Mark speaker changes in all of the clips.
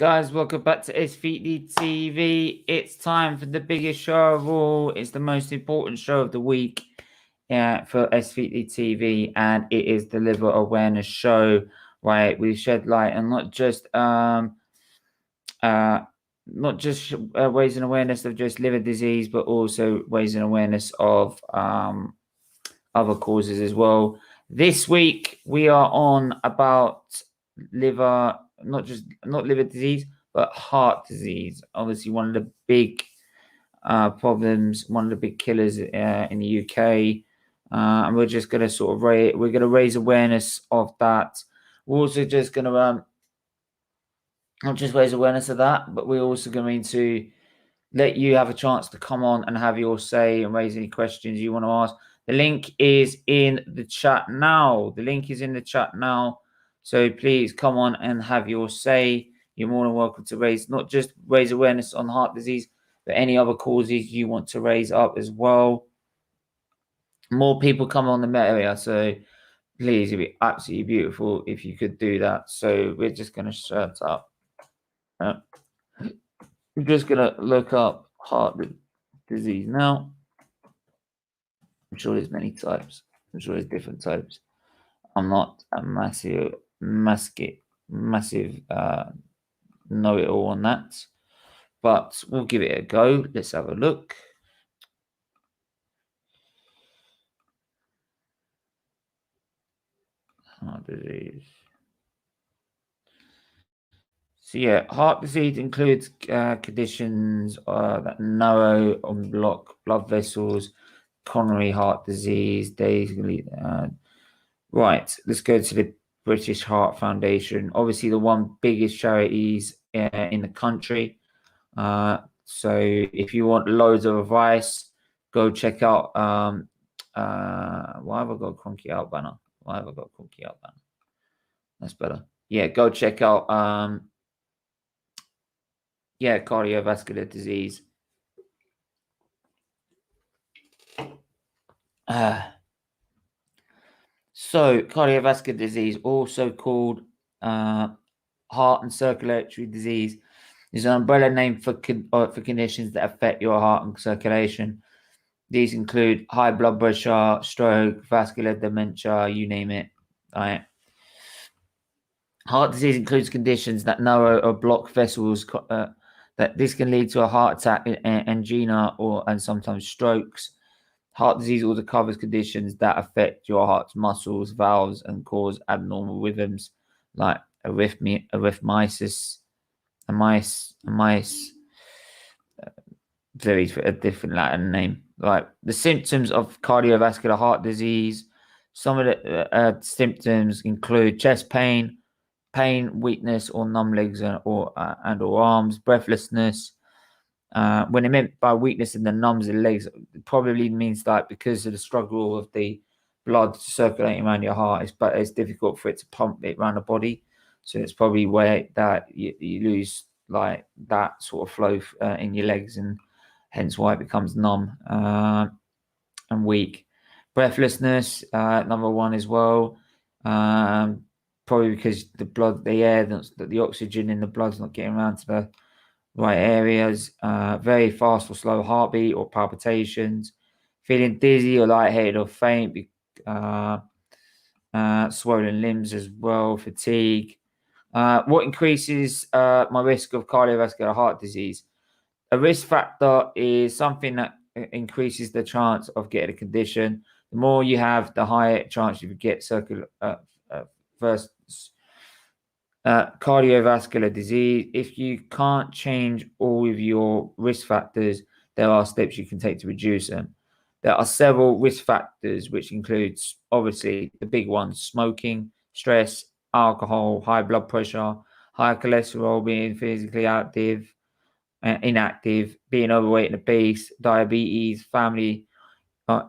Speaker 1: guys, welcome back to SFeatleyTV. It's time for the biggest show of all. It's the most important show of the week for SFeatleyTV, and it is the liver awareness show. Right, we shed light on not just raising awareness of just liver disease, but also raising awareness of other causes as well. This week we are on about liver, not liver disease, but heart disease. Obviously, one of the big problems, one of the big killers in the UK, and we're just going to raise awareness of that. We're also just going to not just raise awareness of that, but we're also going to let you have a chance to come on and have your say and raise any questions you want to ask. The link is in the chat now. So please come on and have your say. You're more than welcome to not just raise awareness on heart disease, but any other causes you want to raise up as well. More people come on the area. So please, it'd be absolutely beautiful if you could do that. So we're just going to search up. I'm just going to look up heart disease now. I'm sure there's many types. I'm sure there's different types. I'm not a massive know-it-all on that, but we'll give it a go. Let's have a look. Heart disease. So yeah, heart disease includes conditions that narrow or block blood vessels, coronary heart disease, right, let's go to the British Heart Foundation. Obviously, the one biggest charities in the country. So if you want loads of advice, go check out. Why have I got Cronky Out banner? That's better. Yeah, go check out. Cardiovascular disease. So cardiovascular disease, also called heart and circulatory disease, is an umbrella name for conditions that affect your heart and circulation. These include high blood pressure, stroke, vascular dementia, you name it. Right. Heart disease includes conditions that narrow or block vessels. That this can lead to a heart attack, angina, and sometimes strokes. Heart disease also covers conditions that affect your heart's muscles, valves, and cause abnormal rhythms like arrhythmias. Very a different Latin name. Like the symptoms of cardiovascular heart disease. Some of the symptoms include chest pain, weakness, or numb legs or arms, breathlessness. When it meant by weakness in the numbs of the legs, it probably means that because of the struggle of the blood circulating around your heart, it's difficult for it to pump it around the body. So it's probably where that you lose like that sort of flow in your legs, and hence why it becomes numb and weak. Breathlessness, number one as well. Probably because the oxygen in the blood's not getting around to the right areas. Very fast or slow heartbeat or palpitations, feeling dizzy or lightheaded or faint, swollen limbs as well, fatigue. What increases my risk of cardiovascular heart disease? A risk factor is something that increases the chance of getting a condition. The more you have, the higher chance you get cardiovascular disease. If you can't change all of your risk factors, there are steps you can take to reduce them. There are several risk factors, which includes obviously the big ones: smoking, stress, alcohol, high blood pressure, high cholesterol, being physically inactive, being overweight and obese, diabetes, family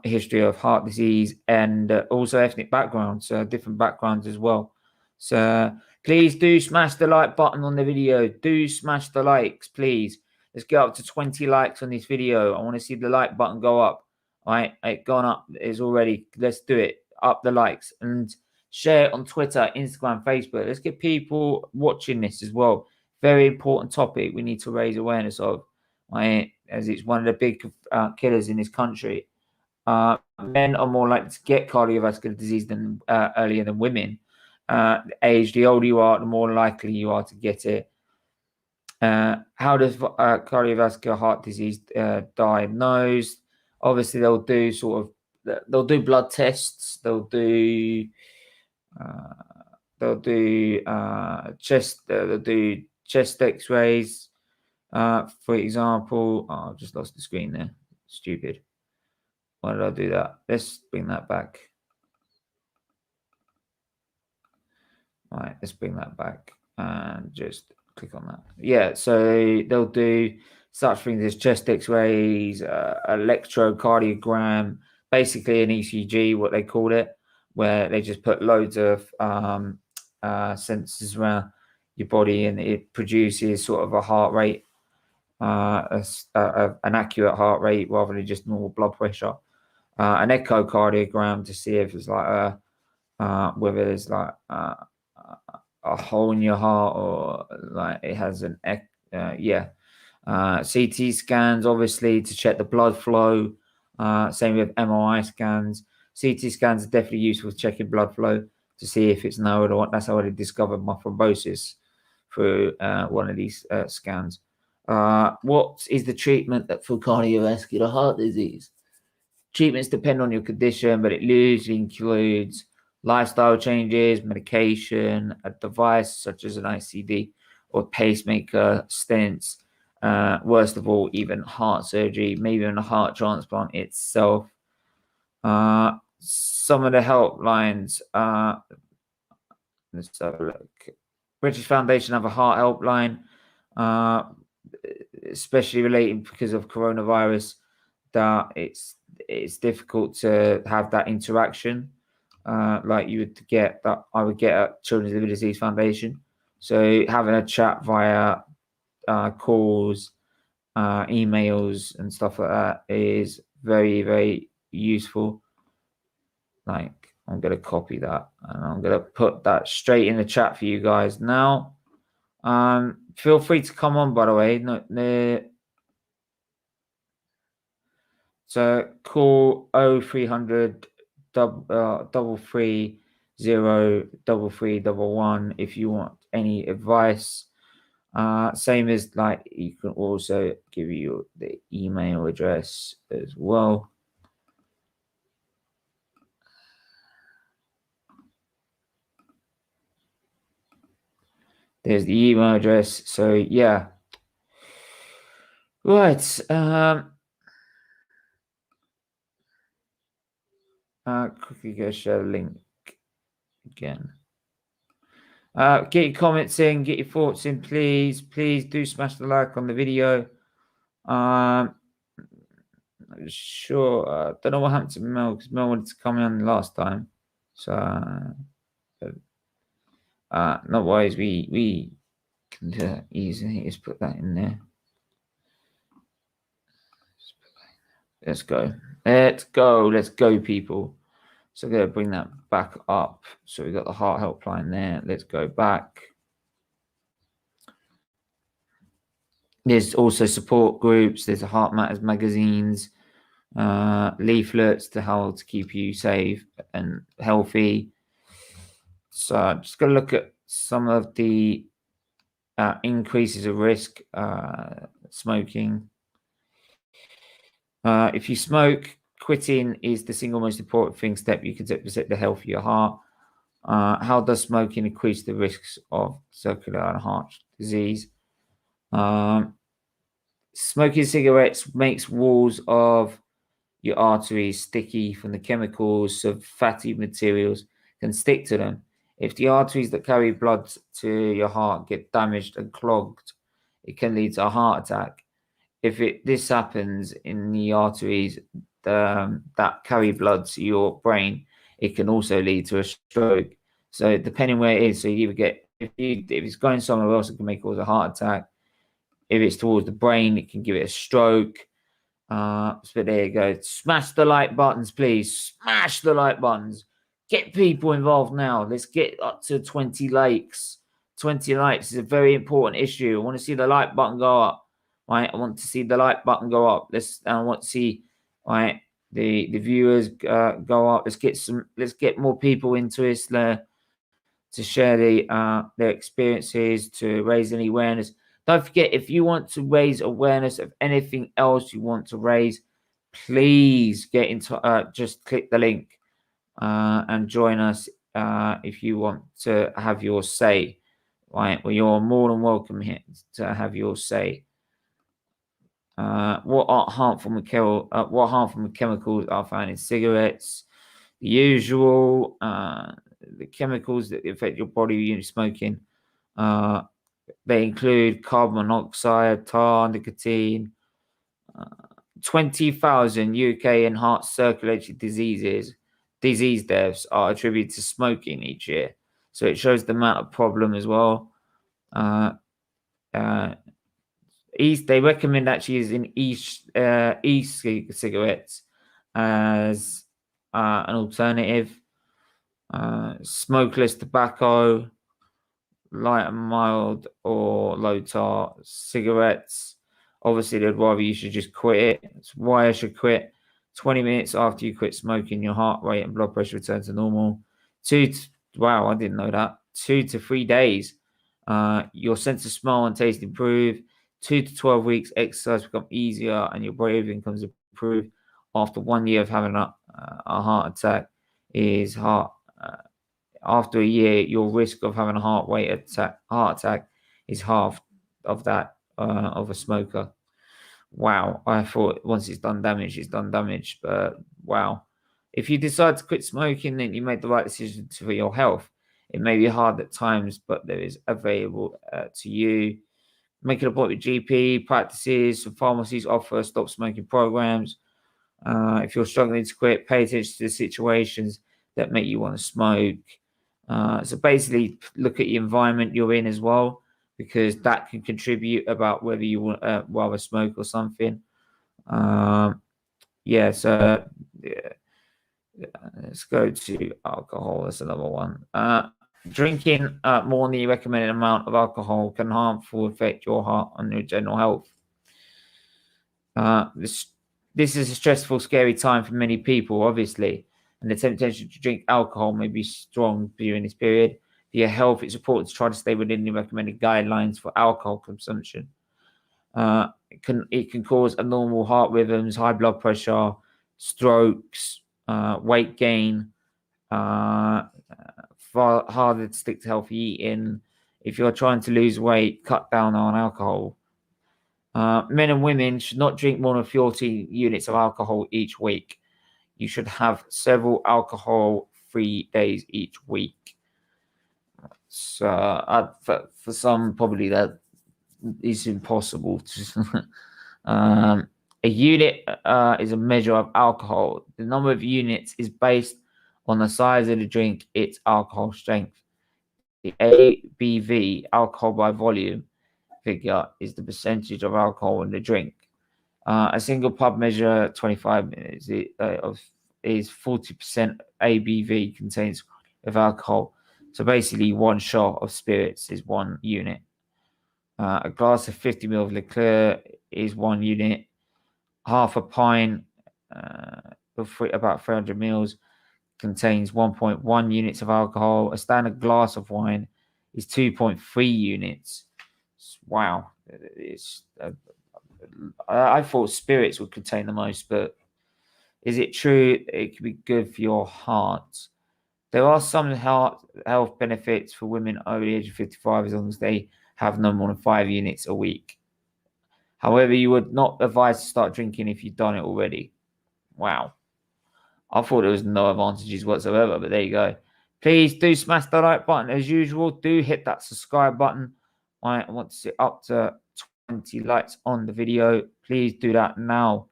Speaker 1: history of heart disease, and also ethnic backgrounds, different backgrounds as well. So please do smash the like button on the video. Do smash the likes, please. Let's get up to 20 likes on this video. I want to see the like button go up. All right, it's gone up. It's already. Let's do it. Up the likes and share it on Twitter, Instagram, Facebook. Let's get people watching this as well. very important topic we need to raise awareness of, right? As it's one of the big killers in this country. Men are more likely to get cardiovascular disease than earlier than women. The older you are, the more likely you are to get it. How does cardiovascular heart disease diagnosed? Obviously, they'll do blood tests. They'll do chest X-rays. For example, I've just lost the screen there. Stupid. Why did I do that? Let's bring that back. All right, let's bring that back and just click on that. Yeah, so they'll do such things as chest X-rays, electrocardiogram, basically an ECG, what they called it, where they just put loads of sensors around your body, and it produces sort of a heart rate, an accurate heart rate rather than just normal blood pressure. An echocardiogram to see if it's like whether there's like a hole in your heart, or like it has an CT scans, obviously, to check the blood flow. Same with MRI scans. CT scans are definitely useful for checking blood flow to see if it's narrowed or what. That's how they discovered my thrombosis through one of these scans. What is the treatment for cardiovascular heart disease? Treatments depend on your condition, but it usually includes lifestyle changes, medication, a device such as an ICD or pacemaker, stents, worst of all, even heart surgery, maybe even a heart transplant itself. Some of the helplines, let's have a look. British Foundation have a heart helpline, especially relating because of coronavirus, that it's difficult to have that interaction like you would get, that I would get at Children's Liver Disease Foundation. So having a chat via calls, emails and stuff like that is very, very useful. Like, I'm going to copy that and I'm going to put that straight in the chat for you guys now. Feel free to come on, by the way. So call 0300 330 3311 if you want any advice. Same as, like, you can also give you the email address as well. There's the email address. So yeah. Right. Quickly go share the link again. Get your comments in, get your thoughts in, please. Please do smash the like on the video. Sure. Don't know what happened to Mel, because Mel wanted to come in last time. So not wise. We can do that easily. Just put that in there. Let's go. Let's go, people. So I'm going to bring that back up. So we've got the heart helpline there. Let's go back. There's also support groups. There's a Heart Matters magazines, leaflets to how to keep you safe and healthy. So I'm just going to look at some of the increases of risk. Smoking. If you smoke, quitting is the single most important step you can take to protect the health of your heart. How does smoking increase the risks of circular and heart disease? Smoking cigarettes makes walls of your arteries sticky from the chemicals, so fatty materials can stick to them. If the arteries that carry blood to your heart get damaged and clogged, it can lead to a heart attack. If this happens in the arteries that carry blood to your brain, it can also lead to a stroke. So depending where it is, so you either get, if it's going somewhere else, it can cause a heart attack. If it's towards the brain, it can give it a stroke. So there you go. Smash the like buttons, please. Smash the like buttons. Get people involved now. Let's get up to 20 likes 20 likes is a very important issue. I want to see the like button go up. Right, I want to see the like button go up. I want to see, right, the viewers go up. Let's get more people into this to share their experiences, to raise any awareness. Don't forget, if you want to raise awareness of anything else you want to raise, please get into just click the link and join us if you want to have your say. Right, well, you're more than welcome here to have your say. What harmful chemicals are found in cigarettes? The usual, the chemicals that affect your body when you're smoking. They include carbon monoxide, tar, nicotine. 20,000 UK and heart circulatory disease deaths are attributed to smoking each year. So it shows the amount of problem as well. They recommend actually using e-cigarettes as an alternative. Smokeless tobacco, light and mild or low tar cigarettes. Obviously, they'd rather you should just quit it. It's why I should quit. 20 minutes after you quit smoking, your heart rate and blood pressure return to normal. Wow, I didn't know that. 2 to 3 days, your sense of smell and taste improve. 2 to 12 weeks, exercise become easier and your breathing becomes improved. After 1 year of having a heart attack, after a year, your risk of having a heart attack is half of that of a smoker. Wow, I thought once it's done damage, it's done damage. But wow, if you decide to quit smoking, then you made the right decision for your health. It may be hard at times, but there is available to you. Make an appointment with GP practices. Some pharmacies offer stop smoking programs. If you're struggling to quit, pay attention to the situations that make you want to smoke. So basically, look at the environment you're in as well, because that can contribute about whether you want rather smoke or something. Yeah, so let's go to alcohol. That's another one. Drinking more than the recommended amount of alcohol can harmfully affect your heart and your general health. This is a stressful, scary time for many people, obviously, and the temptation to drink alcohol may be strong during this period. For your health, it's important to try to stay within the recommended guidelines for alcohol consumption. It can cause abnormal heart rhythms, high blood pressure, strokes, weight gain, far harder to stick to healthy eating. If you're trying to lose weight, cut down on alcohol. Men and women should not drink more than 40 units of alcohol each week. You should have several alcohol-free days each week. So for some, probably that is impossible. A unit is a measure of alcohol. The number of units is based on the size of the drink, its alcohol strength. The ABV, alcohol by volume, figure is the percentage of alcohol in the drink. A single pub measure 25 minutes is 40% ABV contains of alcohol. So basically, one shot of spirits is 1 unit. A glass of 50 ml of liqueur is 1 unit. Half a pint, about 300 ml, contains 1.1 units of alcohol. A standard glass of wine is 2.3 units. Wow, I thought spirits would contain the most, but is it true it could be good for your heart? There are some health benefits for women over the age of 55 as long as they have no more than 5 units a week. However, you would not advise to start drinking if you've done it already. Wow. I thought there was no advantages whatsoever, but there you go. Please do smash the like button as usual. Do hit that subscribe button. I want to see up to 20 likes on the video. Please do that now.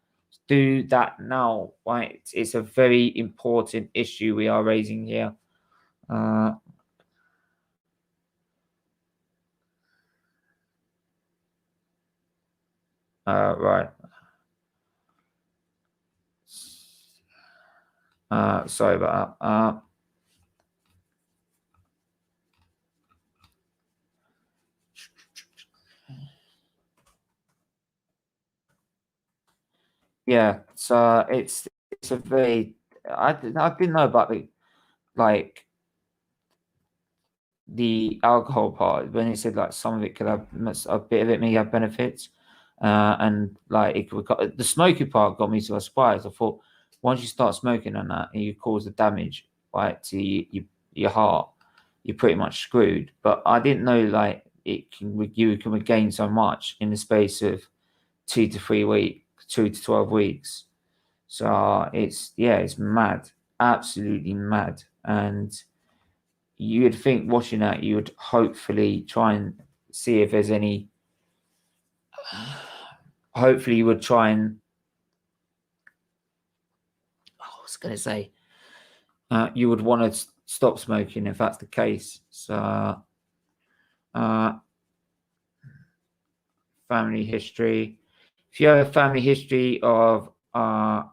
Speaker 1: Do that now. Right? It's a very important issue we are raising here. Right. Sorry about that. yeah. So it's a very I didn't know about the like the alcohol part when it said like some of it could have a bit of it may have benefits, and like it could, the smoking part got me to a surprise. I thought once you start smoking on that and you cause the damage right to your heart, you're pretty much screwed. But I didn't know like you can regain so much in the space of 2 to 3 weeks, 2 to 12 weeks. So it's yeah, it's mad, absolutely mad, and you would think watching that you would hopefully try and see if there's any. Hopefully, you would try and. I was going to say you would want to stop smoking if that's the case. So, family history. If you have a family history of heart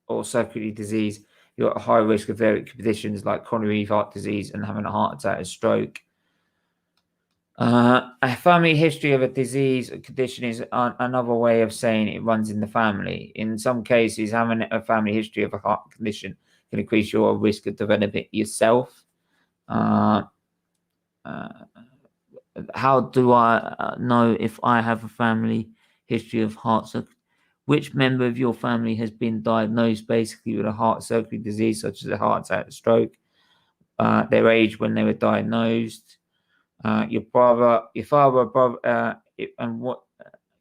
Speaker 1: or circulatory disease, you're at high risk of various conditions like coronary heart disease and having a heart attack and stroke. A family history of a disease or condition is another way of saying it runs in the family. In some cases, having a family history of a heart condition can increase your risk of developing it yourself. Uh, how do I know if I have a family history of heart surgery? Which member of your family has been diagnosed basically with a heart surgery disease, such as a heart attack, or stroke? Their age when they were diagnosed. Your brother, your father, brother, and what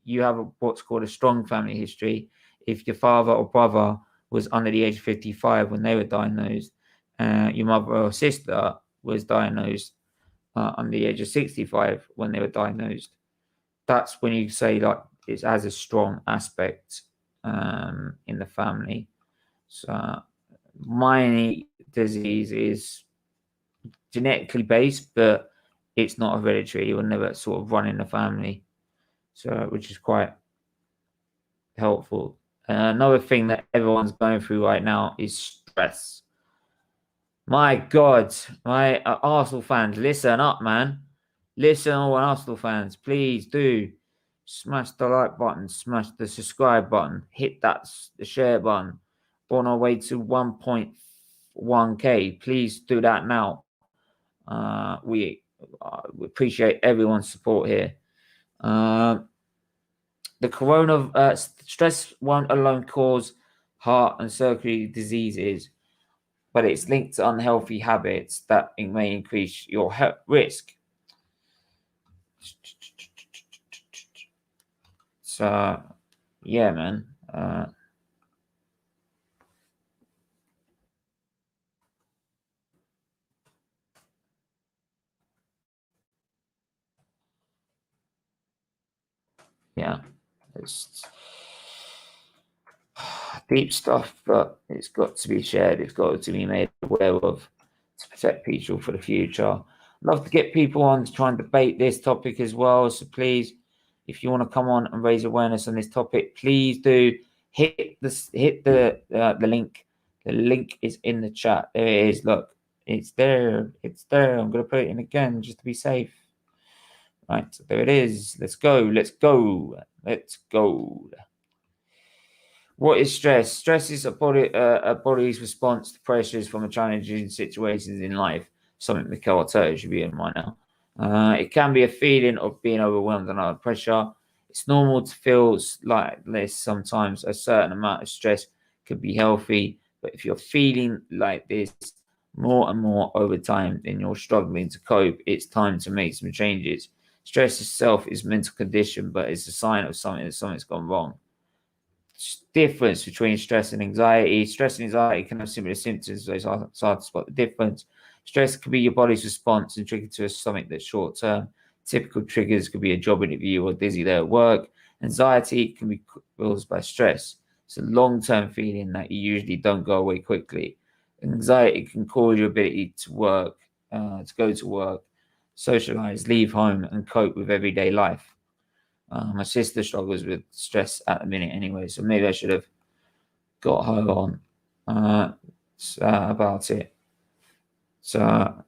Speaker 1: you have what's called a strong family history. If your father or brother was under the age of 55 when they were diagnosed, your mother or sister was diagnosed under the age of 65 when they were diagnosed. That's when you say like it has a strong aspect in the family. So, my disease is genetically based, but it's not hereditary. It will never sort of run in the family, so which is quite helpful. Another thing that everyone's going through right now is stress. My God, my Arsenal fans, listen up, man. Listen, all Arsenal fans, please do smash the like button, smash the subscribe button, hit the share button. On our way to 1.1k. Please do that now. We appreciate everyone's support here. The corona stress won't alone cause heart and circulatory diseases, but it's linked to unhealthy habits that may increase your risk. So, yeah, man. Yeah, it's deep stuff, but it's got to be shared. It's got to be made aware of to protect people for the future. Love to get people on to try and debate this topic as well. So please, if you want to come on and raise awareness on this topic, please do hit the link. The link is in the chat. There it is. Look, it's there. It's there. I'm gonna put it in again just to be safe. Right, so there it is. Let's go. Let's go. Let's go. What is stress? Stress is a body's response to pressures from a challenging situations in life. Something Mikel Arteta should be in right now. It can be a feeling of being overwhelmed and under pressure. It's normal to feel like this sometimes. A certain amount of stress could be healthy, but if you're feeling like this more and more over time, then you're struggling to cope. It's time to make some changes. Stress itself is a mental condition, but it's a sign of something's gone wrong. Difference between stress and anxiety. Stress and anxiety can have similar symptoms, so it's hard to spot the difference. Stress could be your body's response and triggered to something that's short term. Typical triggers could be a job interview or dizzy day at work. Anxiety can be caused by stress. It's a long term feeling that you usually don't go away quickly. Anxiety can cause your ability to go to work, socialize, leave home, and cope with everyday life. My sister struggles with stress at the minute anyway, so maybe I should have got her on about it. So,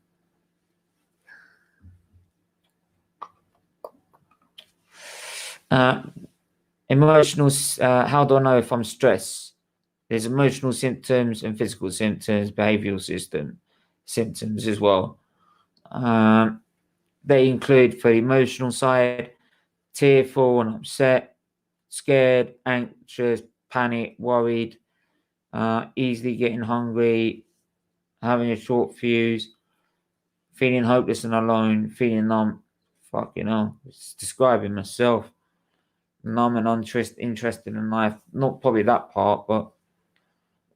Speaker 1: Emotional. How do I know if I'm stressed? There's emotional symptoms and physical symptoms, behavioral symptoms as well. They include, for the emotional side, tearful and upset, scared, anxious, panic, worried, easily getting hungry, having a short fuse, feeling hopeless and alone, feeling numb. Fucking hell, it's describing myself. Numb and interested in life. Not probably that part, but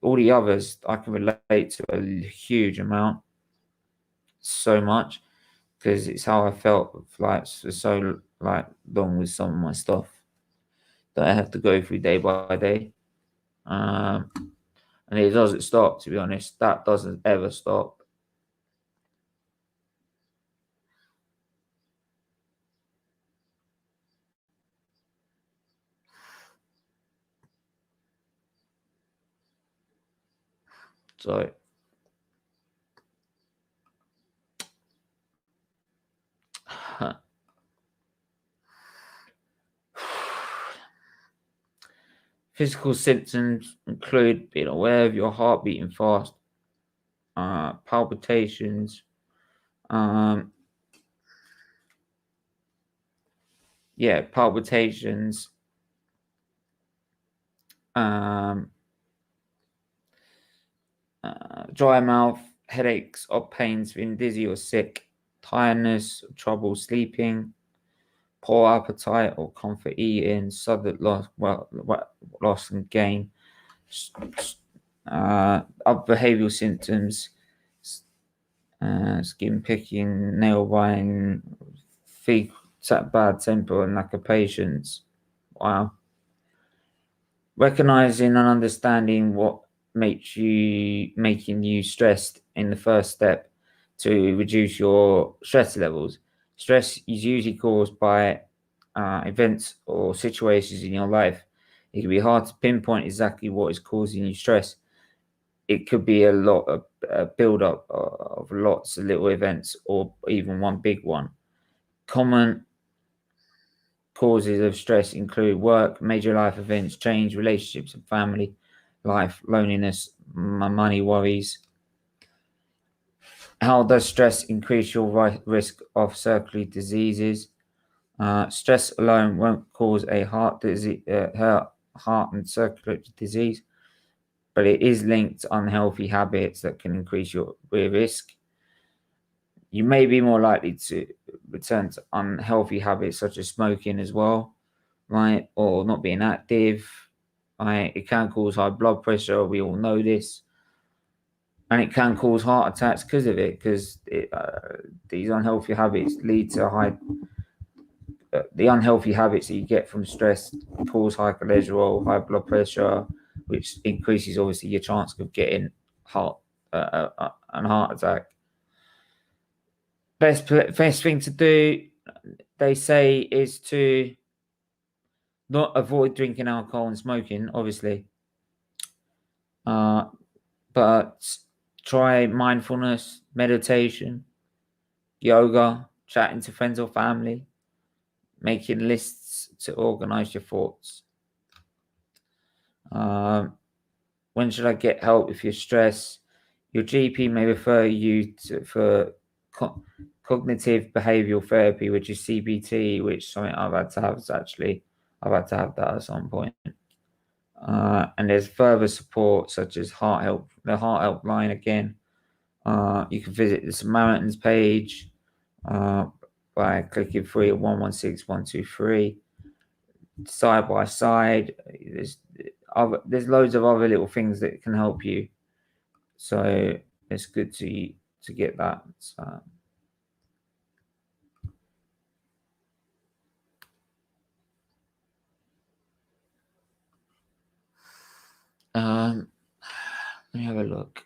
Speaker 1: all the others I can relate to a huge amount. So much. Because it's how I felt like for so like long with some of my stuff that I have to go through day by day. And it doesn't stop, to be honest. That doesn't ever stop. So physical symptoms include being aware of your heart beating fast, palpitations, palpitations, dry mouth, headaches or pains, feeling dizzy or sick, tiredness, trouble sleeping, poor appetite or comfort eating, sudden loss and gain, other behavioural symptoms, skin picking, nail biting, bad temper and lack of patience. Wow. Recognizing and understanding what making you stressed in the first step to reduce your stress levels. Stress is usually caused by events or situations in your life. It can be hard to pinpoint exactly what is causing you stress. It could be a lot of build up of lots of little events or even one big one. Common causes of stress include work, major life events, change, relationships and family life, loneliness, money worries. How does stress increase your risk of circulatory diseases? Stress alone won't cause a heart and circulatory disease, but it is linked to unhealthy habits that can increase your risk. You may be more likely to return to unhealthy habits such as smoking as well, right? Or not being active. Right? It can cause high blood pressure. We all know this. And it can cause heart attacks because of it, because these unhealthy habits lead to the unhealthy habits that you get from stress cause high cholesterol, high blood pressure, which increases obviously your chance of getting an heart attack. Best thing to do, they say, is to not avoid drinking alcohol and smoking, obviously, but try mindfulness, meditation, yoga, chatting to friends or family, making lists to organize your thoughts. When should I get help if you're stressed? Your GP may refer you for cognitive behavioral therapy, which is CBT, which something I've had to have actually. I've had to have that at some point. And there's further support such as the Heart Help line again. You can visit the Samaritans page by clicking through at 116123. Side by side, there's loads of other little things that can help you. So it's good to get that. So, let me have a look.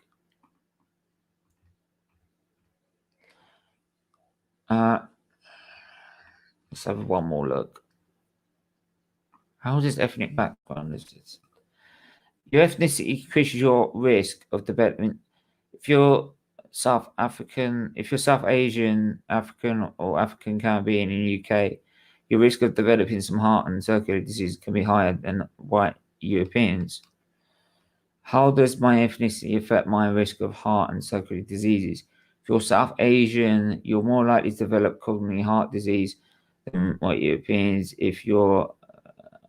Speaker 1: Let's have one more look. How is this ethnic background listed? Your ethnicity increases your risk of development. If you're South African, if you're South Asian, African, or African Caribbean in the UK, your risk of developing some heart and circulatory disease can be higher than white Europeans. How does my ethnicity affect my risk of heart and circulatory diseases? If you're South Asian, you're more likely to develop coronary heart disease than white Europeans. If you're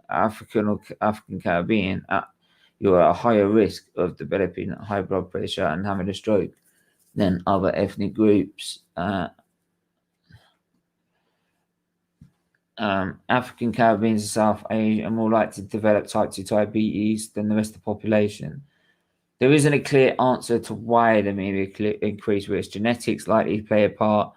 Speaker 1: African or African Caribbean, you're at a higher risk of developing high blood pressure and having a stroke than other ethnic groups. African Caribbeans and South Asia are more likely to develop type 2 diabetes than the rest of the population. There isn't a clear answer to why there may be an increased risk. Genetics likely play a part.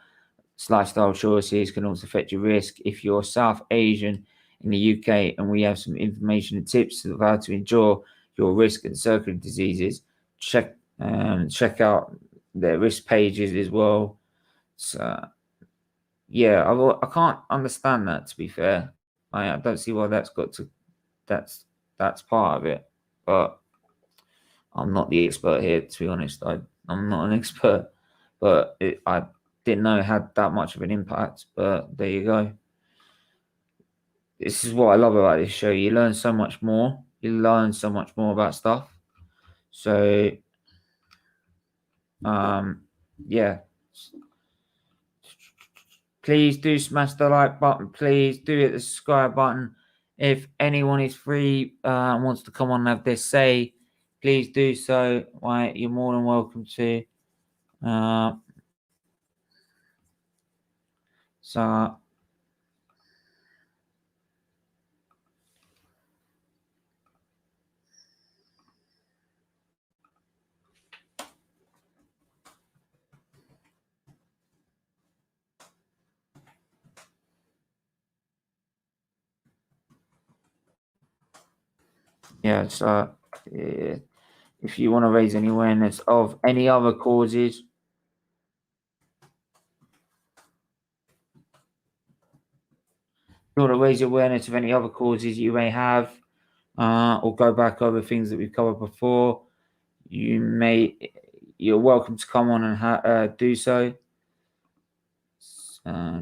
Speaker 1: Lifestyle choices can also affect your risk. If you're South Asian in the UK and we have some information and tips of how to endure your risk and circulatory diseases, check out their risk pages as well. So yeah, I can't understand that, to be fair. I don't see why that's part of it, but I'm not the expert here, to be honest. I'm not an expert, but I didn't know it had that much of an impact, but there you go. This is what I love about this show. You learn so much more. You learn so much more about stuff. So, yeah. Please do smash the like button. Please do hit the subscribe button. If anyone is free and wants to come on and have their say, please do so. Right, you're more than welcome to. So yeah, so if you want to raise any awareness of any other causes, you want to raise awareness of any other causes you may have, or go back over things that we've covered before, you're welcome to come on and do so.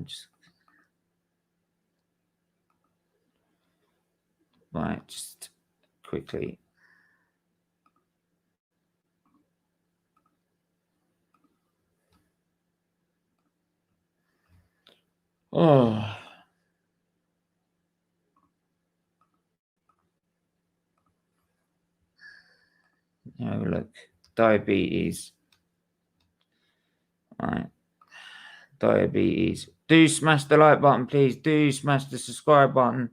Speaker 1: Just right, just quickly. Oh. Have a look. Diabetes. All right. Diabetes. Do smash the like button, please. Do smash the subscribe button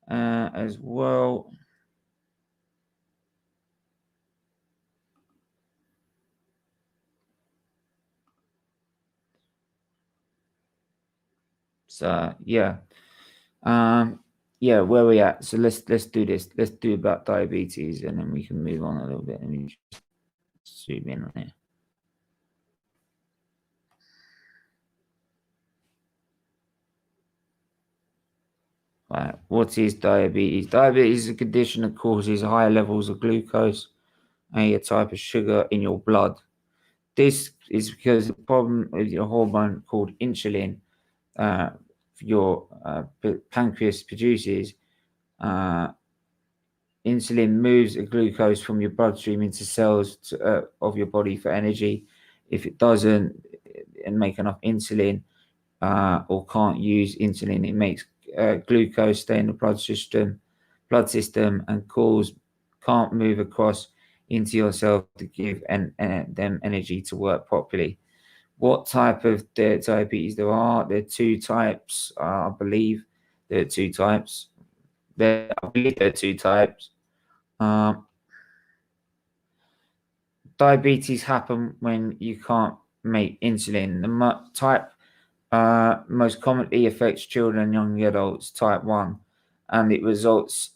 Speaker 1: as well. So yeah. Yeah, where are we at? So let's do this. Let's do about diabetes and then we can move on a little bit. Let me just zoom in on here. Right, what is diabetes? Diabetes is a condition that causes higher levels of glucose and a type of sugar in your blood. This is because the problem with your hormone called insulin, your pancreas produces. Insulin moves the glucose from your bloodstream into cells of your body for energy. If it doesn't and make enough insulin or can't use insulin, it makes glucose stay in the blood system and can't move across into your cell to give them energy to work properly. What type of diabetes there are? There are two types, I believe. There are two types. I believe there are two types. Diabetes happen when you can't make insulin. The type most commonly affects children and young adults, type 1, and it results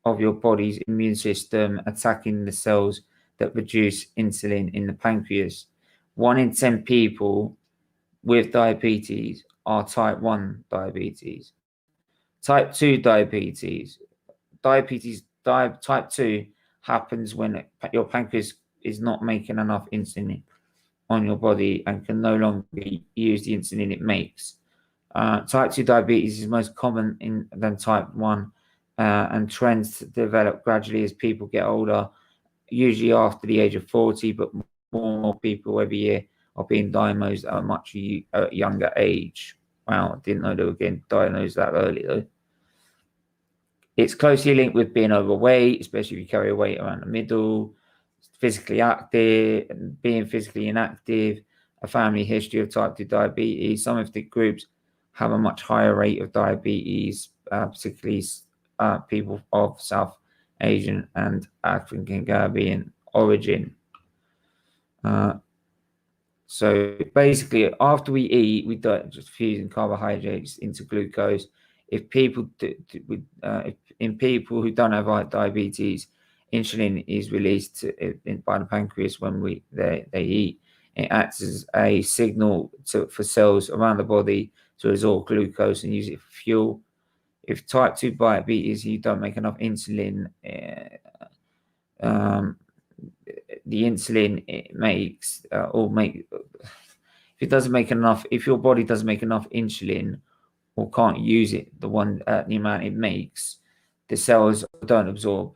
Speaker 1: of your body's immune system attacking the cells that produce insulin in the pancreas. 1 in 10 people with diabetes are type 1 diabetes. Type 2 diabetes. Type 2 happens when your pancreas is not making enough insulin on your body and can no longer use the insulin it makes. Type 2 diabetes is most common than type 1, and trends to develop gradually as people get older, usually after the age of 40, but more and more people every year are being diagnosed at a much younger age. Wow, I didn't know they were getting diagnosed that early though. It's closely linked with being overweight, especially if you carry a weight around the middle, physically active, being physically inactive, a family history of type 2 diabetes. Some of the groups have a much higher rate of diabetes, particularly people of South Asian and African Caribbean origin. So basically, after we eat, we don't just fusing carbohydrates into glucose. If people in people who don't have diabetes, insulin is released by the pancreas when they eat. It acts as a signal for cells around the body to absorb glucose and use it for fuel. If type 2 diabetes, you don't make enough insulin, the insulin it makes if your body doesn't make enough insulin or can't use it, the amount it makes, the cells don't absorb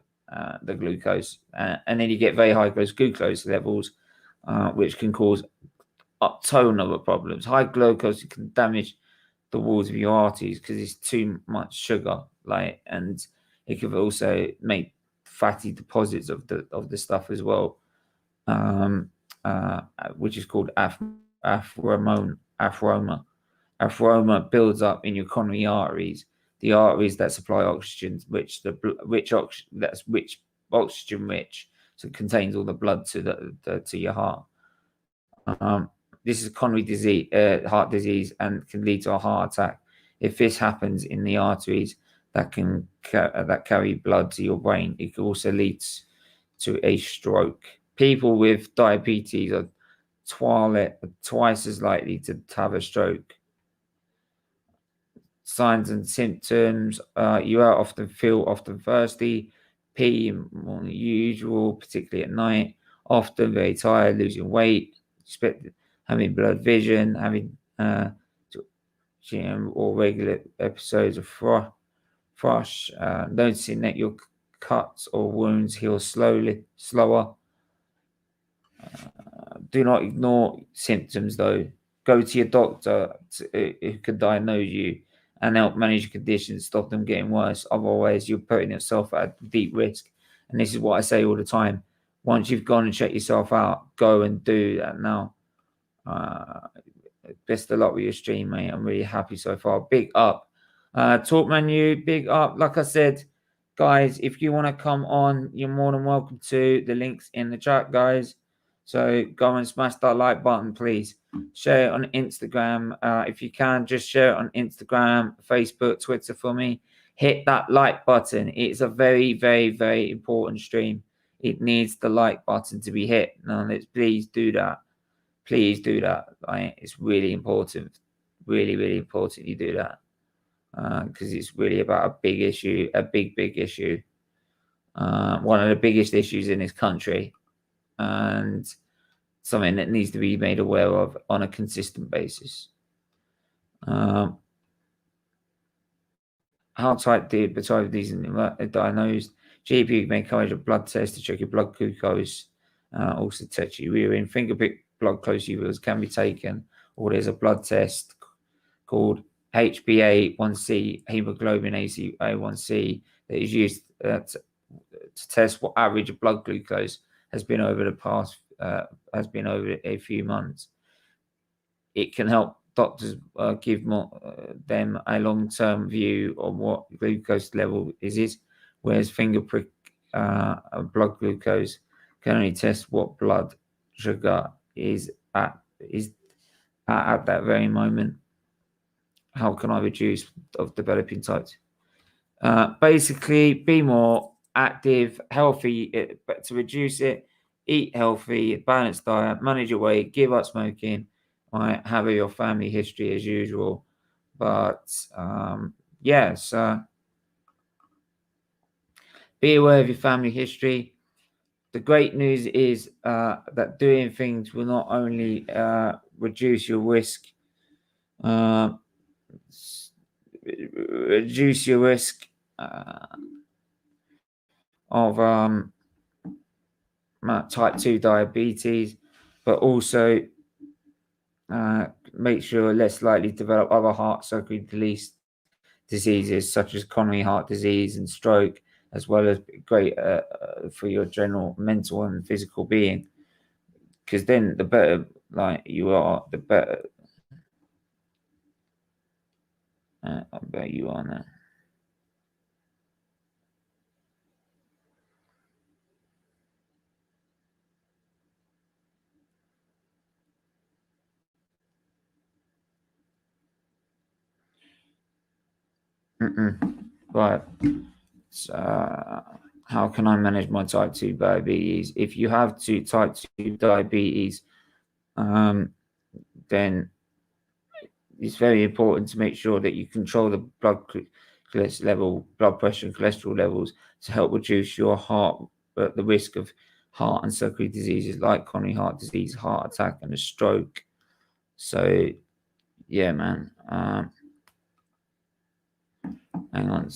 Speaker 1: the glucose, and then you get very high glucose levels, which can cause a ton of problems. High glucose can damage the walls of your arteries because it's too much sugar, and it could also make fatty deposits of the stuff as well, which is called atheroma. Atheroma builds up in your coronary arteries, the arteries that supply oxygen, which oxygen rich, so it contains all the blood to your heart. This is coronary disease, heart disease, and can lead to a heart attack. If this happens in the arteries that carry blood to your brain, it can also lead to a stroke. People with diabetes are twice as likely to have a stroke. Signs and symptoms: you often feel thirsty, pee more than usual, particularly at night. Often very tired, losing weight, having blurred vision, having or regular episodes of thrush, noticing that your cuts or wounds heal slower. Do not ignore symptoms though. Go to your doctor who can diagnose you and help manage your conditions, stop them getting worse. Otherwise, you're putting yourself at deep risk. And this is what I say all the time. Once you've gone and checked yourself out, go and do that now. Best of luck with your stream, mate. I'm really happy so far. Big up. Talk menu, big up. Like I said, guys, if you want to come on, you're more than welcome to. The link's in the chat, guys. So go and smash that like button, please. Share it on Instagram. If you can, just share it on Instagram, Facebook, Twitter for me. Hit that like button. It's a very, very, very important stream. It needs the like button to be hit. Now, please do that. Please do that. It's really important. Really, really important you do that. Because it's really about a big issue, a big, big issue. One of the biggest issues in this country. And something that needs to be made aware of on a consistent basis. How type 2 diabetes is diagnosed? GP may encourage a blood test to check your blood glucose. Also test your urine. Finger prick blood glucose levels can be taken, or there's a blood test called HbA1c, hemoglobin A1c, that is used to test what average blood glucose has been over a few months. It can help doctors give them a long-term view on what glucose level is, whereas finger prick blood glucose can only test what blood sugar is at that very moment. How can I reduce of developing types? Basically, be more active, healthy, but to reduce it, eat healthy, balanced diet, manage your weight, give up smoking, have your family history as usual. But yes, be aware of your family history. The great news is that doing things will not only reduce your risk, reduce your risk of type 2 diabetes, but also make sure you're less likely to develop other heart circulatory diseases such as coronary heart disease and stroke, as well as great for your general mental and physical being. Because then the better like you are, the better I bet you are now. Right. So, how can I manage my type 2 diabetes? If you have type 2 diabetes, then it's very important to make sure that you control the blood pressure and cholesterol levels to help reduce your the risk of heart and circulatory diseases like coronary heart disease, heart attack, and a stroke. So, yeah, man. Hang on.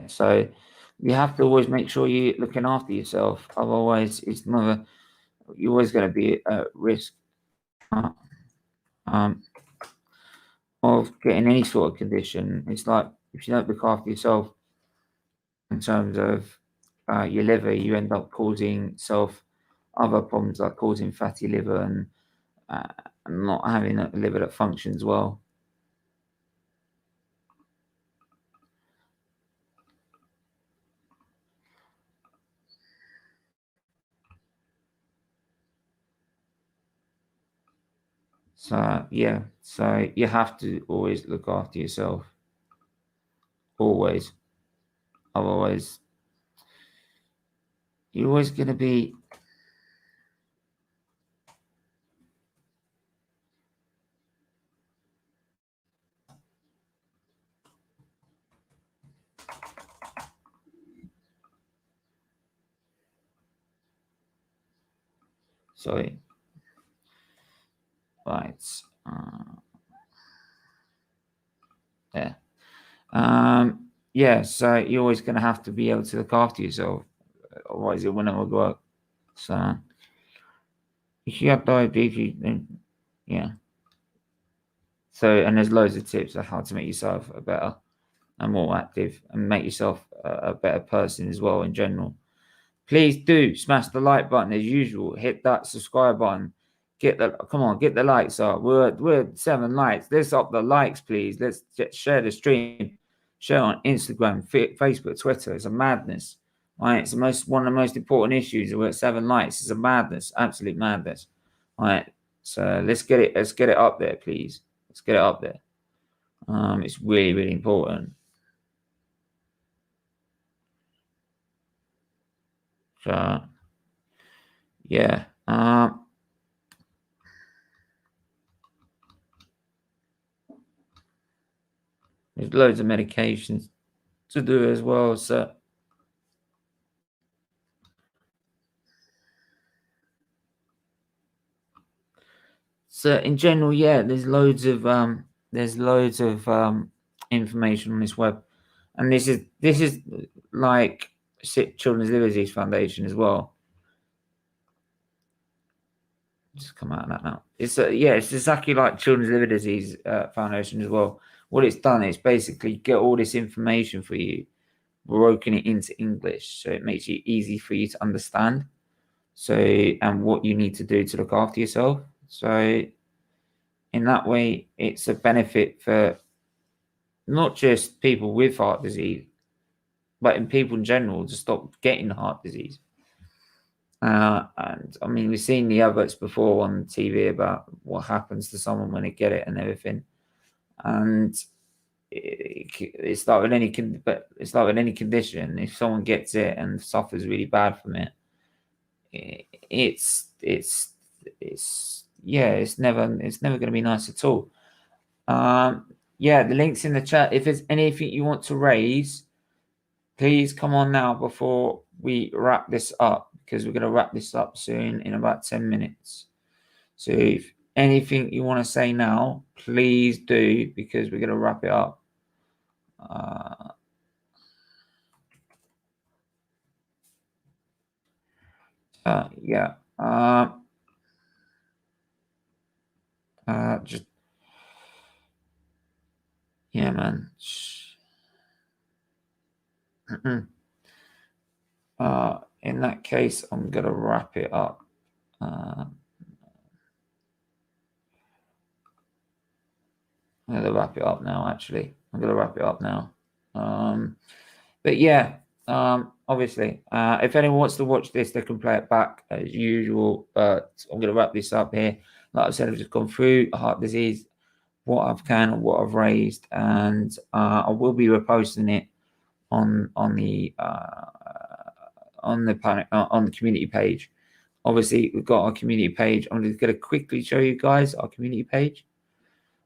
Speaker 1: So you have to always make sure you're looking after yourself. Otherwise, you're always going to be at risk of getting any sort of condition. It's like if you don't look after yourself in terms of your liver, you end up causing other problems like causing fatty liver and not having a liver that functions well. So yeah, so you have to always look after yourself. Always. Otherwise, you're always going to be sorry. Right. Yeah. Yeah, so you're always going to have to be able to look after yourself. Otherwise, it wouldn't work. So, if you have diabetes, then yeah. So, and there's loads of tips on how to make yourself a better and more active and make yourself a better person as well in general. Please do smash the like button as usual. Hit that subscribe button. Get the likes up. We're at 7 likes. Let's up the likes, please. Let's share the stream. Share on Instagram, Facebook, Twitter. It's a madness. Right? It's one of the most important issues. We're at 7 likes. It's a madness, absolute madness. Right. So let's get it up there, please. Let's get it up there. It's really, really important. So yeah. There's loads of medications to do as well. So in general, yeah, there's loads of information on this web, and this is like Children's Liver Disease Foundation as well. Just come out of that now. It's it's exactly like Children's Liver Disease Foundation as well. What it's done is basically get all this information for you, broken it into English, so it makes it easy for you to understand. So, and what you need to do to look after yourself. So, in that way, it's a benefit for not just people with heart disease, but in people in general to stop getting heart disease. And I mean, we've seen the adverts before on TV about what happens to someone when they get it and everything. And it's like with but it's like with any condition. If someone gets it and suffers really bad from it, it's yeah, it's never going to be nice at all. Yeah, the link's in the chat. If there's anything you want to raise, please come on now before we wrap this up, because we're going to wrap this up soon in about 10 minutes. So if anything you want to say now, please do, because we're going to wrap it up. Yeah. Just yeah, man. In that case, I'm gonna wrap it up. I'm gonna wrap it up now. Actually, I'm gonna wrap it up now. But yeah, obviously, if anyone wants to watch this, they can play it back as usual. But I'm gonna wrap this up here. Like I said, I've just gone through heart disease, what I've can and what I've raised, and I will be reposting it on the community page. Obviously, we've got our community page. I'm just going to quickly show you guys our community page.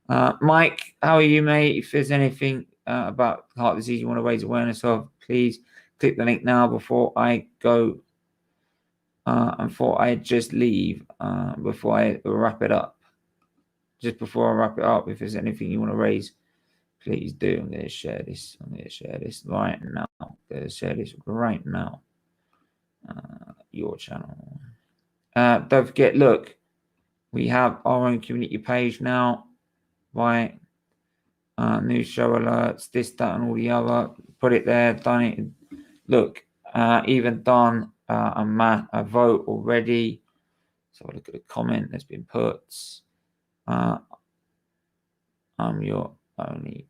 Speaker 1: Mike, how are you, mate? If there's anything about heart disease you want to raise awareness of, please click the link now before I go and before I just leave, before I wrap it up. Just before I wrap it up, if there's anything you want to raise, please do. I'm going to share this. I'm going to share this right now. I'm going to share this right now. Your channel. Don't forget, look, we have our own community page now, right? New show alerts, this, that, and all the other. Put it there, done it. Look, even done a vote already. So look at the comment that's been put. I'm your only.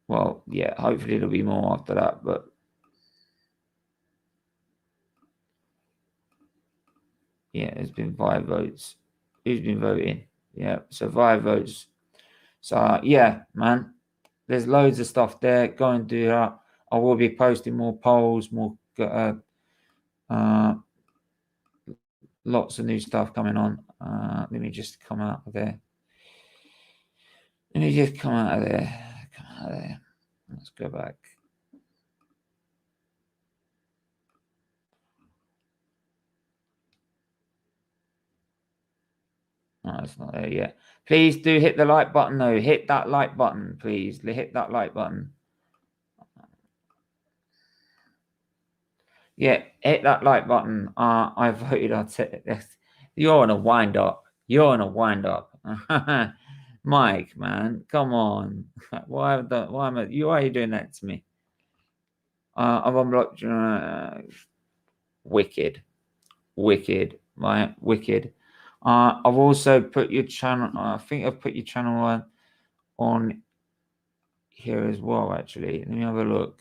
Speaker 1: Well, yeah, hopefully there'll be more after that, but yeah, there's been 5 votes. Who's been voting? Yeah, so 5 votes. So yeah, man, there's loads of stuff there. Go and do that. I will be posting more polls, more lots of new stuff coming on. Let me just come out of there. Let me just come out of there. Come out of there. Let's go back. No, it's not there yet. Please do hit the like button, though. Hit that like button, please. Hit that like button. Yeah, hit that like button. I voted on it. You're on a wind up. You're on a wind up. Mike, man, come on. Why am why are you doing that to me? I'm unblocked. Wicked. Wicked. Right? Wicked. I've also put your channel. I think I've put your channel on here as well, actually. Let me have a look.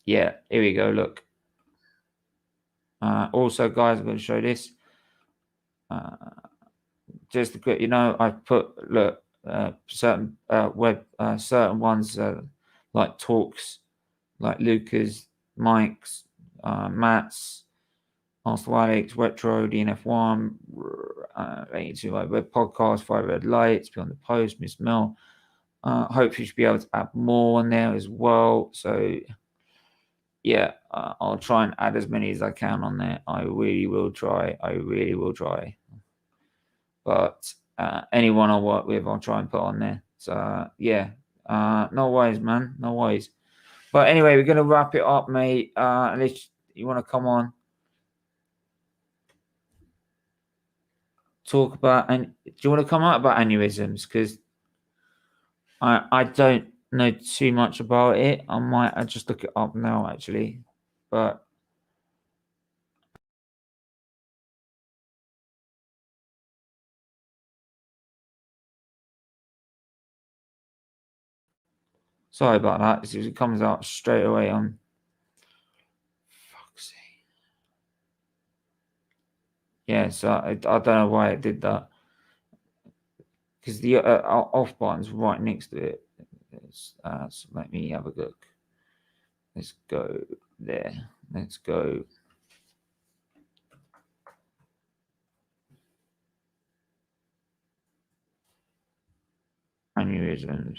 Speaker 1: Yeah, here we go. Look. Also, guys, I'm going to show this. Just to quick, I've put look certain certain ones like talks, like Lucas, Mike's, Matt's, Arsenal Alex, Retro, DNF1, 82 Web Podcast, Five Red Lights, Beyond the Post, Miss Mel. Hopefully, you should be able to add more on there as well. So, yeah, I'll try and add as many as I can on there. I really will try. I really will try. But anyone I work with, I'll try and put on there. So, yeah, no worries, man. No worries. But anyway, we're going to wrap it up, mate. Unless you want to come on. Talk about, and do you want to come out about aneurysms? Because I don't know too much about it. I just look it up now, actually. But Sorry about that. It comes out straight away on. Fuck's sake. Yeah, so I don't know why it did that. Because the off button's right next to it. So let me have a look. Let's go there. Let's go. Aneurysms.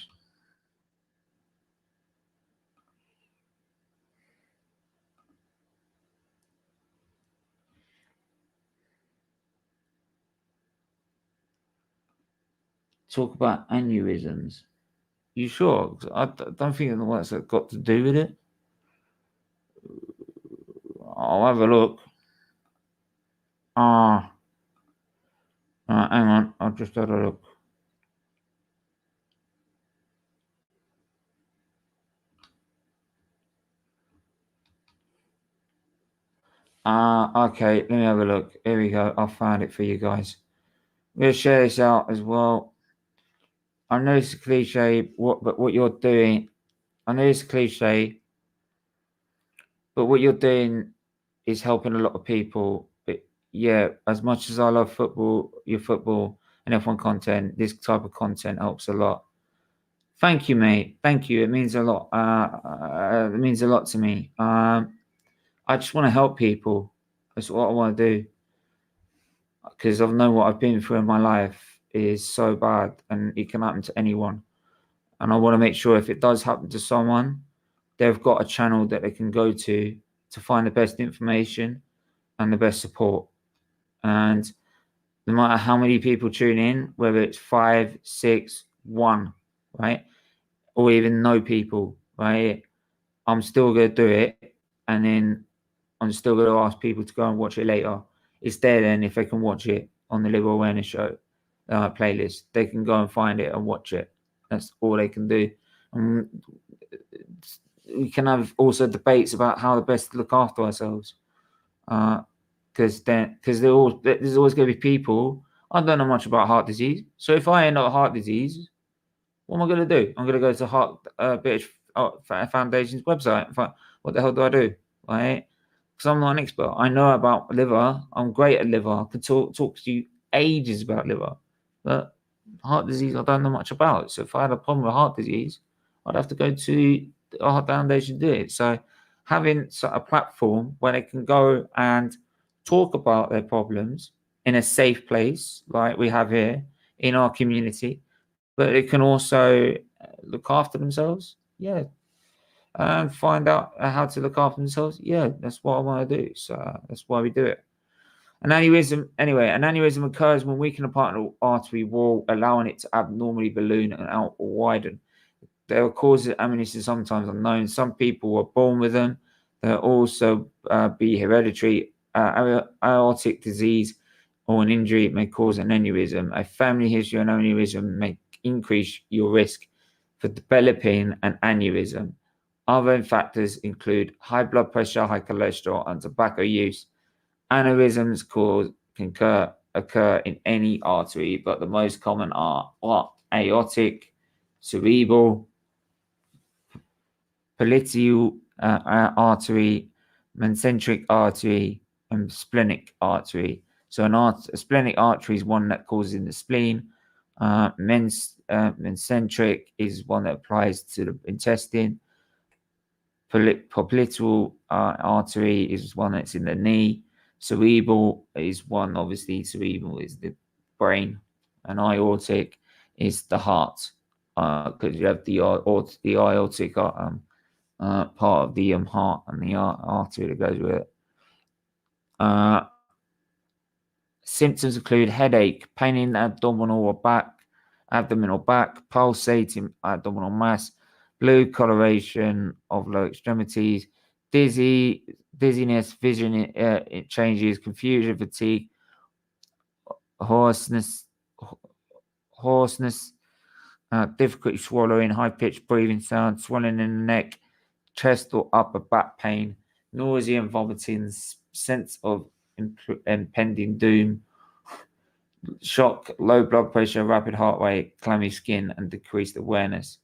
Speaker 1: Talk about aneurysms. You sure? I don't think what's that got to do with it. I'll have a look. Hang on. I'll just have a look. Okay. Let me have a look. Here we go. I found it for you guys. We'll share this out as well. I know it's a cliche, but what you're doing, I know it's a cliche, but what you're doing is helping a lot of people. But yeah, as much as I love football, your football and F1 content, this type of content helps a lot. Thank you, mate. Thank you. It means a lot. It means a lot to me. I just want to help people. That's what I want to do. Because I've known what I've been through in my life is so bad and it can happen to anyone. And I want to make sure if it does happen to someone, they've got a channel that they can go to find the best information and the best support. And no matter how many people tune in, whether it's 5, 6, 1, right? Or even no people, right? I'm still going to do it. And then I'm still going to ask people to go and watch it later. It's there then if they can watch it on the Liver Awareness Show playlist. They can go and find it and watch it. That's all they can do. We can have also debates about how the best to look after ourselves. Because there's always going to be people. I don't know much about heart disease. So if I end up with heart disease, what am I going to do? I'm going to go to British Foundation's website. What the hell do I do? Right? Because I'm not an expert. I know about liver. I'm great at liver. I could talk to you ages about liver. But heart disease, I don't know much about. So if I had a problem with heart disease, I'd have to go to the Heart Foundation to do it. So having a platform where they can go and talk about their problems in a safe place, like we have here in our community, but it can also look after themselves. Yeah. And find out how to look after themselves. Yeah, that's what I want to do. So that's why we do it. An aneurysm occurs when weakening a partner artery wall, allowing it to abnormally balloon and out or widen. There are causes of aneurysm sometimes unknown. Some people were born with them. There also be hereditary aortic disease or an injury may cause an aneurysm. A family history of an aneurysm may increase your risk for developing an aneurysm. Other factors include high blood pressure, high cholesterol, and tobacco use. Aneurysms can occur in any artery, but the most common are aortic, cerebral, popliteal artery, mesenteric artery, and splenic artery. So a splenic artery is one that causes in the spleen. Mesenteric is one that applies to the intestine. Popliteal artery is one that's in the knee. Cerebral is one, obviously, cerebral is the brain. And aortic is the heart, because you have the aortic part of the heart and the artery that goes with it. Symptoms include headache, pain in the abdominal or back, pulsating abdominal mass, blue coloration of lower extremities, dizziness, vision it changes, confusion, fatigue, hoarseness, difficulty swallowing, high-pitched breathing sound, swelling in the neck, chest or upper back pain, nausea and vomiting, sense of impending doom, shock, low blood pressure, rapid heart rate, clammy skin, and decreased awareness.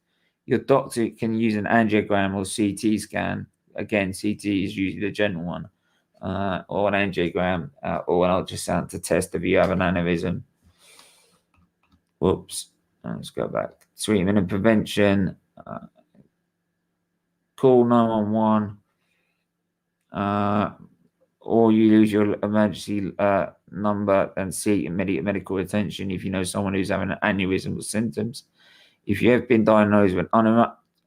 Speaker 1: your doctor can use an angiogram or CT scan. Again, CT is usually the general one, or an angiogram or an ultrasound to test if you have an aneurysm. Whoops. Let's go back. Treatment and prevention. Call 911. Or you lose your emergency number and seek immediate medical attention if you know someone who's having an aneurysm or symptoms. If you have been diagnosed with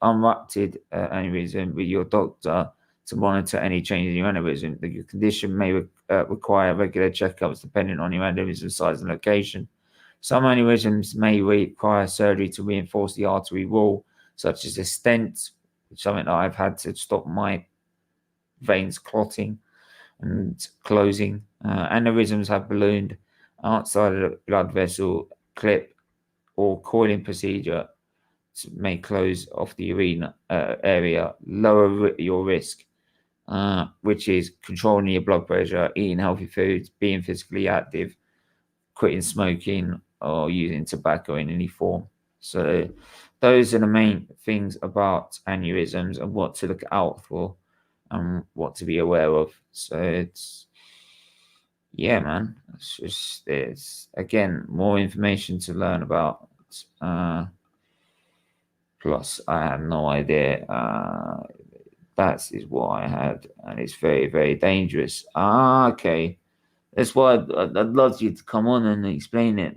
Speaker 1: unruptured aneurysm with your doctor to monitor any change in your aneurysm, the condition may require regular checkups depending on your aneurysm size and location. Some aneurysms may require surgery to reinforce the artery wall, such as a stent, something that I've had to stop my veins clotting and closing. Aneurysms have ballooned outside of the blood vessel, clip, or coiling procedure may close off the urine area, lower your risk, which is controlling your blood pressure, eating healthy foods, being physically active, quitting smoking, or using tobacco in any form. So those are the main things about aneurysms and what to look out for and what to be aware of. So it's, yeah, man, it's just, there's again more information to learn about. Plus I have no idea. That is what I had, and it's very, very dangerous. Okay, that's why I'd love you to come on and explain it.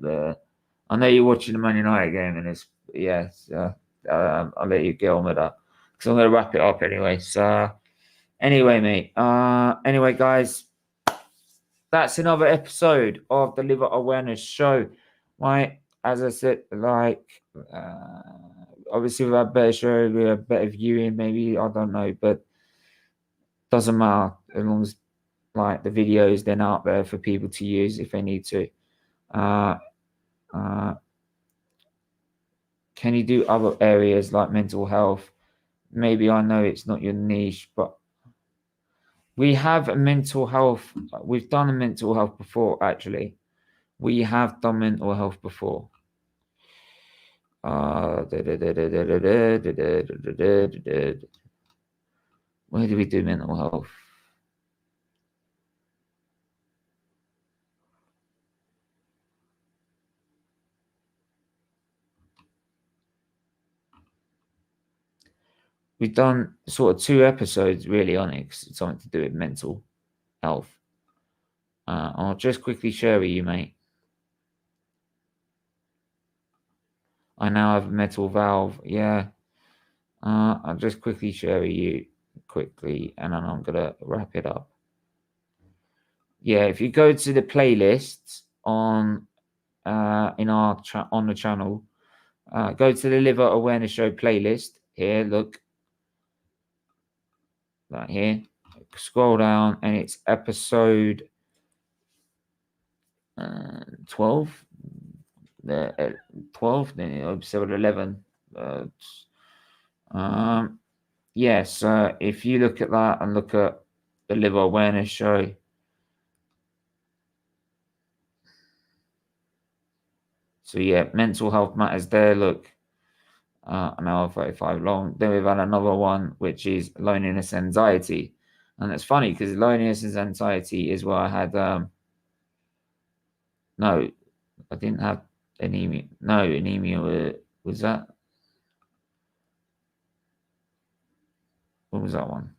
Speaker 1: I know you're watching the Man United game, and it's, yes, I'll let you get on with that because I'm going to wrap it up anyway. So anyway, mate. Anyway, guys, that's another episode of the Liver Awareness Show. Right, as I said, like, obviously we have better show, we have better viewing, maybe, I don't know, but doesn't matter as long as like the videos then out there for people to use if they need to. Can you do other areas like mental health? Maybe, I know it's not your niche, but we have a mental health. We've done a mental health before, actually. We have done mental health before. Where do we do mental health? We've done sort of 2 episodes really on it, 'cause it's something to do with mental health. I'll just quickly share with you, mate. I now have a metal valve. Yeah. I'll just quickly share with you quickly, and then I'm gonna wrap it up. Yeah, if you go to the playlists on on the channel, go to the Liver Awareness Show playlist. Here, look, right here. Scroll down, and it's episode 12. 12, then episode 11. Yeah, so if you look at that and look at the Liver Awareness Show, so yeah, mental health matters there. Look, an hour 35 long. Then we've had another one, which is loneliness and anxiety. And it's funny because loneliness and anxiety is where I had, no, I didn't have anemia. No, anemia was that? What was that one?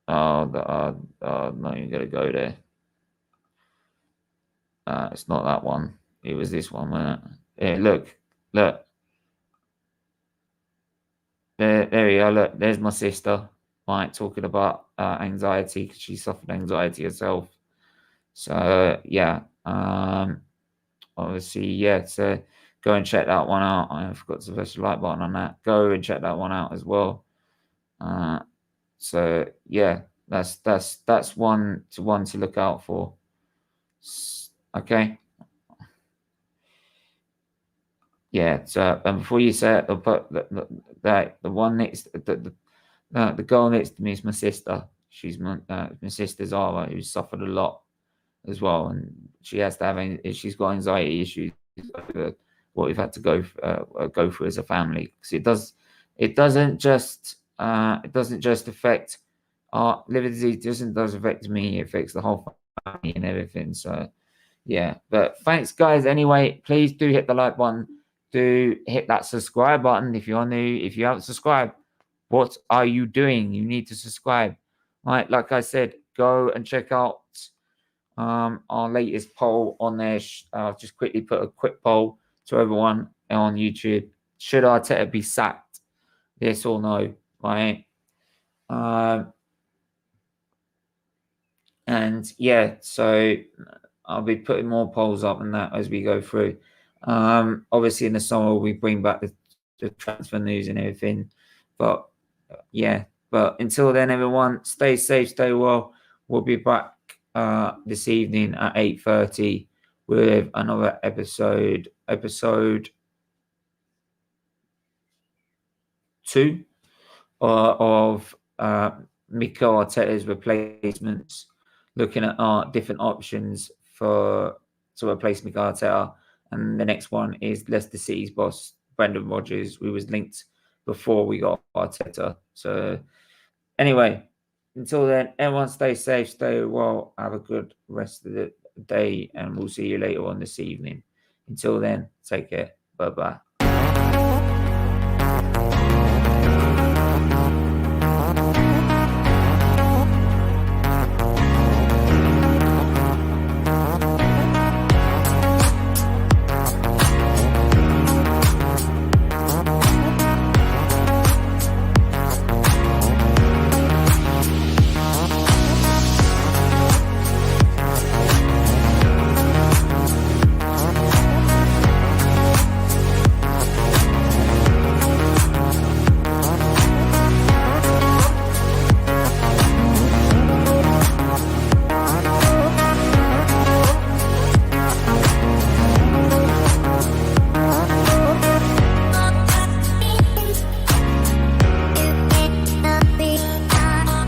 Speaker 1: Oh, no, you gotta go there. It's not that one. It was this one, wasn't it? Yeah, look. There we are. Look, there's my sister, right, talking about anxiety because she suffered anxiety herself. So yeah, obviously, yeah. So go and check that one out. I forgot to press the like button on that. Go and check that one out as well. So yeah, that's one to look out for. Okay. Yeah. So and before you say it, I'll put the one next the girl next to me is my sister. She's my sister's Ara, who's suffered a lot as well, and she has to have. She's got anxiety issues over what we've had to go through as a family. Because it doesn't just affect our liver disease. It doesn't just affect me. It affects the whole family and everything. So yeah, but thanks guys anyway. Please do hit the like button, do hit that subscribe button if you're new. If you haven't subscribed, what are you doing? You need to subscribe. Right, like I said, go and check out our latest poll on there. I'll just quickly put a quick poll to everyone on YouTube. Should Arteta be sacked? Yes or no? Right. And yeah, so I'll be putting more polls up and that as we go through. Obviously, in the summer, we bring back the transfer news and everything. But yeah, but until then, everyone, stay safe, stay well. We'll be back this evening at 8:30 with another episode 2 of Mikel Arteta's replacements, looking at our different options to replace Mikel Arteta. And the next one is Leicester City's boss, Brendan Rodgers, who was linked before we got Arteta. So anyway, until then, everyone stay safe, stay well, have a good rest of the day, and we'll see you later on this evening. Until then, take care. Bye-bye.